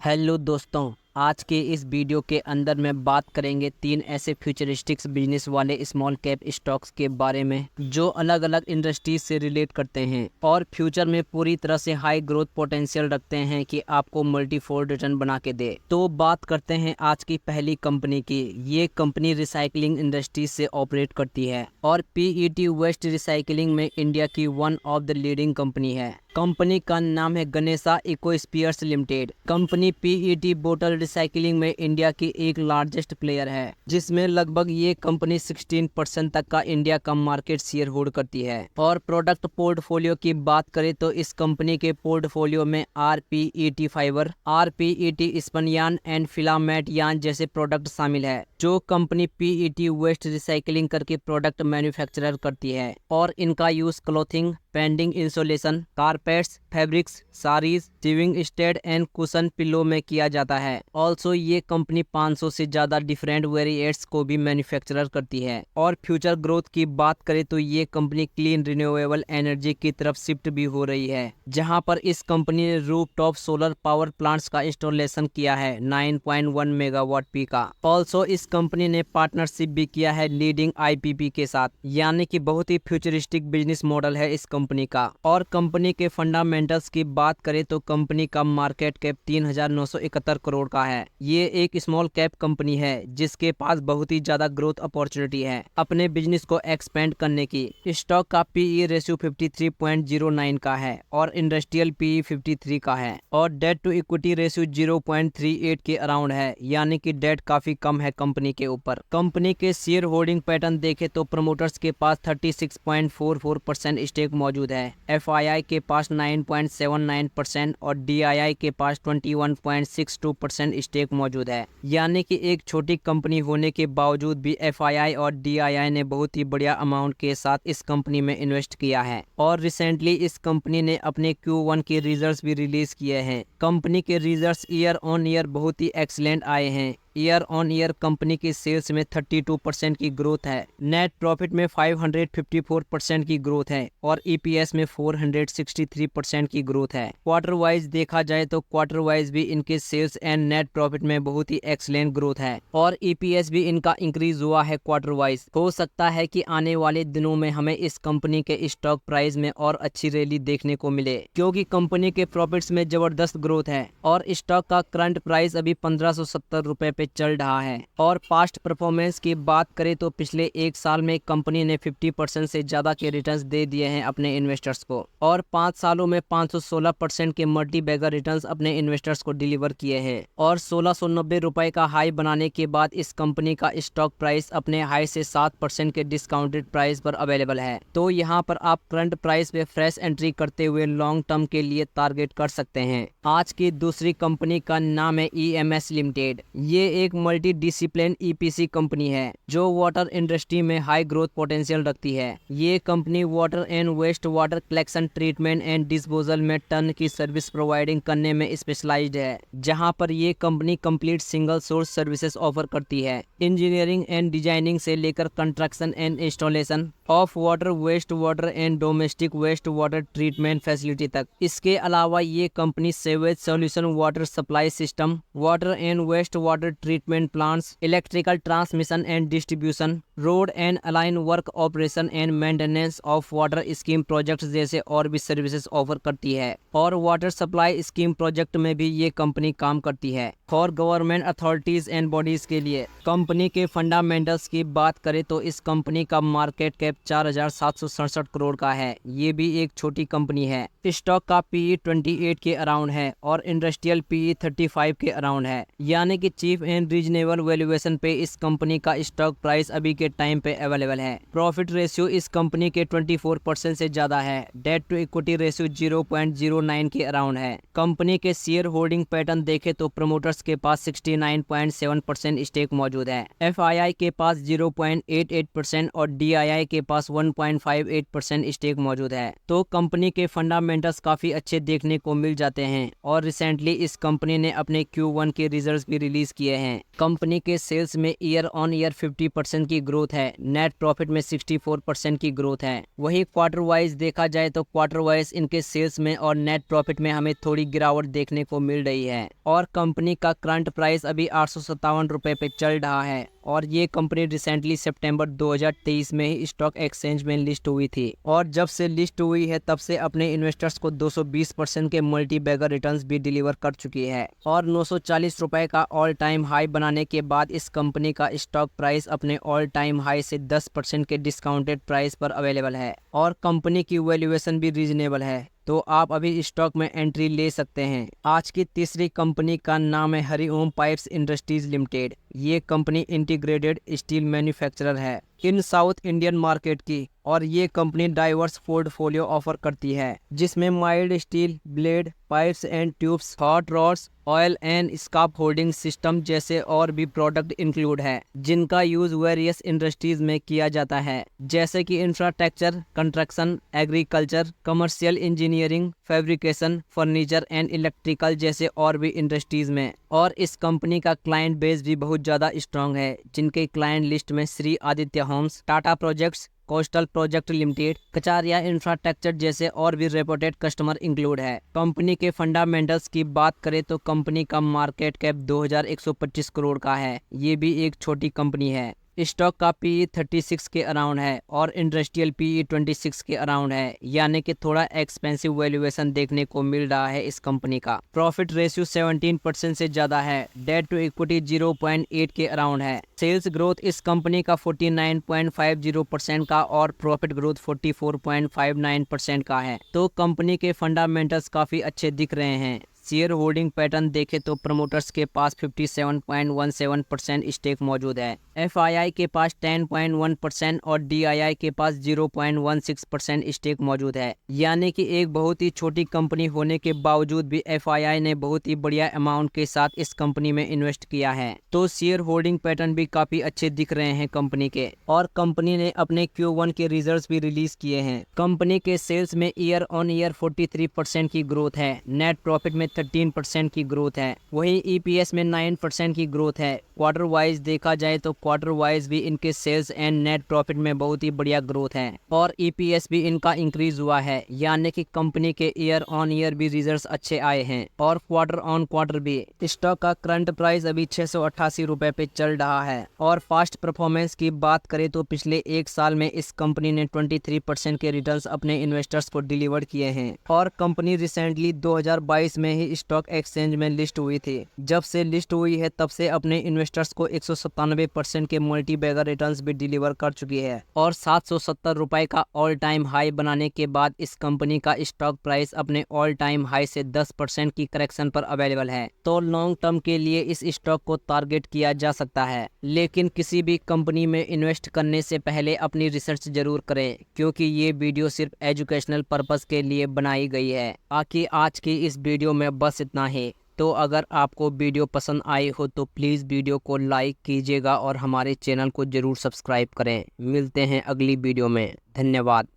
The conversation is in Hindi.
हेलो दोस्तों, आज के इस वीडियो के अंदर में बात करेंगे तीन ऐसे फ्यूचरिस्टिक्स बिजनेस वाले स्मॉल कैप स्टॉक्स के बारे में जो अलग अलग इंडस्ट्रीज से रिलेट करते हैं और फ्यूचर में पूरी तरह से हाई ग्रोथ पोटेंशियल रखते हैं कि आपको मल्टीफोल्ड रिटर्न बना के दे। तो बात करते हैं आज की पहली कंपनी की। ये कंपनी रिसाइकलिंग इंडस्ट्रीज से ऑपरेट करती है और पीईटी वेस्ट रिसाइकलिंग में इंडिया की one of the leading company है। कंपनी का नाम है गणेशा इकोस्फीयर्स लिमिटेड। कंपनी पीईटी बोतल रिसाइकलिंग में इंडिया की एक लार्जेस्ट प्लेयर है, जिसमें लगभग ये कंपनी 16% तक का इंडिया का मार्केट शेयर होल्ड करती है। और प्रोडक्ट पोर्टफोलियो की बात करें तो इस कंपनी के पोर्टफोलियो में RPET fibre, RPET spun and filament yarn जैसे प्रोडक्ट शामिल है, जो कंपनी पीईटी वेस्ट रिसाइकलिंग करके प्रोडक्ट मैन्युफैक्चरर करती है। और इनका use clothing, pending insulation, carpets, fabrics, saris, living stead and cushion pillow में किया जाता है। ऑल्सो ये कंपनी 500 से ज्यादा डिफरेंट वेरिएट्स को भी मैन्युफैक्चरर करती है। और फ्यूचर ग्रोथ की बात करें तो ये कंपनी क्लीन रिन्यूएबल एनर्जी की तरफ शिफ्ट भी हो रही है, जहां पर इस कंपनी ने रूफटॉप सोलर पावर प्लांट्स का इंस्टॉलेशन किया है 9.1 मेगावाट पी का। ऑल्सो इस कंपनी ने पार्टनरशिप भी किया है लीडिंग आईपीपी के साथ, यानी कि बहुत ही फ्यूचरिस्टिक बिजनेस मॉडल है इस कंपनी का। और कंपनी के फंडामेंटल्स की बात करें तो कंपनी का मार्केट कैप 3,971 करोड़ का है। ये एक स्मॉल कैप कंपनी है जिसके पास बहुत ही ज्यादा ग्रोथ अपॉर्चुनिटी है अपने बिजनेस को एक्सपेंड करने की। स्टॉक का पीई रेशियो 53.09 का है और इंडस्ट्रियल पीई 53 का है और डेट टू इक्विटी रेशियो 0.38 के अराउंड है, यानी कि डेट काफी कम है कंपनी के ऊपर। कंपनी के शेयर होल्डिंग पैटर्न देखे तो प्रमोटर्स के पास 36.44% स्टेक मौजूद है, एफआईआई के पास 9.79% और डीआईआई के पास 21.62% स्टेक मौजूद है। यानी कि एक छोटी कंपनी होने के बावजूद भी एफआईआई और डीआईआई ने बहुत ही बढ़िया अमाउंट के साथ इस कंपनी में इन्वेस्ट किया है। और रिसेंटली इस कंपनी ने अपने Q1 के रिजल्ट्स भी रिलीज किए हैं। कंपनी के रिजल्ट्स ईयर ऑन ईयर बहुत ही एक्सीलेंट आए हैं। ईयर ऑन ईयर कंपनी की सेल्स में 32% की ग्रोथ है, नेट प्रॉफिट में 554% की ग्रोथ है और ईपीएस में 463% की ग्रोथ है। क्वार्टर वाइज देखा जाए तो क्वार्टर वाइज भी इनके सेल्स एंड नेट प्रॉफिट में बहुत ही एक्सीलेंट ग्रोथ है और ईपीएस भी इनका इंक्रीज हुआ है क्वार्टर वाइज। हो सकता है कि आने वाले दिनों में हमें इस कंपनी के स्टॉक प्राइस में और अच्छी रैली देखने को मिले, क्योंकि कंपनी के प्रॉफिट्स में जबरदस्त ग्रोथ है और स्टॉक का करंट प्राइस अभी 1570 रुपए पे चल रहा है। और पास्ट परफॉर्मेंस की बात करें तो पिछले एक साल में कंपनी ने 50% से ज्यादा के रिटर्न्स दे दिए हैं अपने इन्वेस्टर्स को और 5 सालों में 516% के मल्टी बैगर रिटर्न्स अपने इन्वेस्टर्स को डिलीवर किए हैं। और 1690 रुपए का हाई बनाने के बाद इस कंपनी का स्टॉक प्राइस अपने हाई से 7% के डिस्काउंटेड प्राइस पर अवेलेबल है। तो यहाँ पर आप करंट प्राइस पे फ्रेश एंट्री करते हुए लॉन्ग टर्म के लिए टारगेट कर सकते हैं। आज की दूसरी कंपनी का नाम है ईएमएस लिमिटेड। ये एक मल्टी डिसिप्लिन ईपीसी कंपनी है जो वाटर इंडस्ट्री में हाई ग्रोथ पोटेंशियल रखती है। ये company water and waste water collection, treatment and disposal में टर्न की सर्विस प्रोवाइडिंग करने में स्पेशलाइज्ड है, जहां पर ये company complete single source services offer करती है, इंजीनियरिंग एंड डिजाइनिंग से लेकर construction and installation of water, waste water and domestic waste water treatment facility तक। इसके अलावा ये company sewage solution, water supply system, water and waste water treatment plants, electrical transmission and distribution, road and align work operation and maintenance of water scheme project जैसे और भी सर्विसेज ऑफर करती है। और वाटर सप्लाई स्कीम प्रोजेक्ट में भी ये कंपनी काम करती है for government authorities and bodies के लिए। कंपनी के फंडामेंटल्स की बात करें तो इस कंपनी का मार्केट कैप 4,767 करोड़ का है। ये भी एक छोटी कंपनी है। स्टॉक का पीई 28 के अराउंड है और इंडस्ट्रियल पीई 35 के अराउंड है, यानी कि चीप एंड रीजनेबल वैल्यूएशन पे इस कंपनी का स्टॉक प्राइस अभी के टाइम पे अवेलेबल है। प्रॉफिट रेशियो इस कंपनी के 24% से ज्यादा है। डेट टू इक्विटी रेशियो 0.09 के अराउंड है। कंपनी के शेयर होल्डिंग पैटर्न देखे तो प्रमोटर्स के पास 69.7% स्टेक मौजूद है, एफआईआई के पास 0.88% और डीआईआई के पास 1.58% स्टेक मौजूद है। तो कंपनी के फंडामेंटल्स काफी अच्छे देखने को मिल जाते हैं और रिसेंटली इस कंपनी ने अपने Q1 के रिजल्ट्स भी रिलीज किए हैं। कंपनी के सेल्स में ईयर ऑन ईयर 50% की ग्रोथ है। नेट प्रॉफिट में 64% की ग्रोथ है। वहीं क्वार्टर वाइज देखा जाए तो क्वार्टर वाइज इनके सेल्स में और नेट प्रॉफिट में हमें थोड़ी गिरावट देखने को मिल रही है और कंपनी का करंट प्राइस अभी 857 रुपये पे चल रहा है और ये कंपनी रिसेंटली सितंबर 2023 में ही स्टॉक एक्सचेंज में लिस्ट हुई थी और जब से लिस्ट हुई है तब से अपने इन्वेस्टर्स को 220% के मल्टी बैगर रिटर्न्स भी डिलीवर कर चुकी है और 940 रुपए का ऑल टाइम हाई बनाने के बाद इस कंपनी का स्टॉक प्राइस अपने ऑल टाइम हाई से 10% के डिस्काउंटेड प्राइस पर अवेलेबल है और कंपनी की वैल्यूएशन भी रीजनेबल है, तो आप अभी स्टॉक में एंट्री ले सकते हैं। आज की तीसरी कंपनी का नाम है हरिओम पाइप्स इंडस्ट्रीज लिमिटेड। ये कंपनी इंटीग्रेटेड स्टील मैन्युफैक्चरर है इन साउथ इंडियन मार्केट की और ये कंपनी डाइवर्स पोर्टफोलियो ऑफर करती है जिसमें mild steel, blade, pipes and tubes, hot rods, oil and scarf holding system जैसे और भी प्रोडक्ट इंक्लूड है जिनका यूज वेरियस इंडस्ट्रीज में किया जाता है जैसे कि infrastructure, construction, agriculture, commercial engineering, fabrication, furniture and electrical जैसे और भी इंडस्ट्रीज में। और इस कंपनी का क्लाइंट बेस भी बहुत ज़्यादा स्ट्रॉन्ग है जिनके क्लाइंट लिस्ट में Shri Aditya Homes, Tata Projects, Coastal Project Limited, Kachariya Infrastructure जैसे और भी रेपुटेड कस्टमर इंक्लूड है। कंपनी के फंडामेंटल्स की बात करें तो कंपनी का मार्केट कैप 2125 करोड़ का है। ये भी एक छोटी कंपनी है। स्टॉक का पीई 36 के अराउंड है और इंडस्ट्रियल पीई 26 के अराउंड है, यानी कि थोड़ा एक्सपेंसिव वैल्यूएशन देखने को मिल रहा है इस कंपनी का। प्रॉफिट रेशियो 17% से ज्यादा है। डेट टू इक्विटी 0.8 के अराउंड है। सेल्स ग्रोथ इस कंपनी का 49.50% का और प्रॉफिट ग्रोथ 44.59% का है, तो कंपनी के फंडामेंटल्स काफी अच्छे दिख रहे हैं। शेयर होल्डिंग पैटर्न देखें तो प्रमोटर्स के पास 57.17% स्टेक मौजूद है, एफआईआई के पास 10.1% और डीआईआई के पास 0.16% स्टेक मौजूद है। यानी कि एक बहुत ही छोटी कंपनी होने के बावजूद भी एफआईआई ने बहुत ही बढ़िया अमाउंट के साथ इस कंपनी में इन्वेस्ट किया है, तो शेयर होल्डिंग पैटर्न भी काफी अच्छे दिख रहे हैं कंपनी के। और कंपनी ने अपने Q1 के रिजल्ट्स भी रिलीज किए हैं। कंपनी के सेल्स में ईयर ऑन ईयर 43% की ग्रोथ है। नेट प्रॉफिट में 13% की ग्रोथ है। वहीं ईपीएस में 9% की ग्रोथ है। क्वार्टर वाइज देखा जाए तो क्वार्टर वाइज भी इनके सेल्स एंड नेट प्रॉफिट में बहुत ही बढ़िया ग्रोथ है और ईपीएस भी इनका इंक्रीज हुआ है, यानी कि कंपनी के ईयर ऑन ईयर भी रिजल्ट्स अच्छे आए हैं और क्वार्टर ऑन क्वार्टर भी। स्टॉक का करंट प्राइस अभी 688 रुपए पे चल रहा है और फास्ट परफॉर्मेंस की बात करें तो पिछले एक साल में इस कंपनी ने 23% के रिटर्न्स अपने इन्वेस्टर्स को डिलीवर किए हैं और कंपनी रिसेंटली 2022 में ही स्टॉक एक्सचेंज में लिस्ट हुई थी। जब से लिस्ट हुई है तब से अपने इन्वेस्टर्स को 197% के मल्टी बैगर रिटर्न्स भी डिलीवर कर चुकी है और 770 रुपए का ऑल टाइम हाई बनाने के बाद इस कंपनी का स्टॉक प्राइस अपने ऑल टाइम हाई से 10% की करेक्शन पर अवेलेबल है, तो लॉन्ग टर्म के लिए इस स्टॉक को टारगेट किया जा सकता है। लेकिन किसी भी कंपनी में इन्वेस्ट करने से पहले अपनी रिसर्च जरूर करें, क्योंकि ये वीडियो सिर्फ एजुकेशनल पर्पस के लिए बनाई गई है। बाकी आज की इस वीडियो में बस इतना ही। तो अगर आपको वीडियो पसंद आई हो तो प्लीज़ वीडियो को लाइक कीजिएगा और हमारे चैनल को ज़रूर सब्सक्राइब करें। मिलते हैं अगली वीडियो में। धन्यवाद।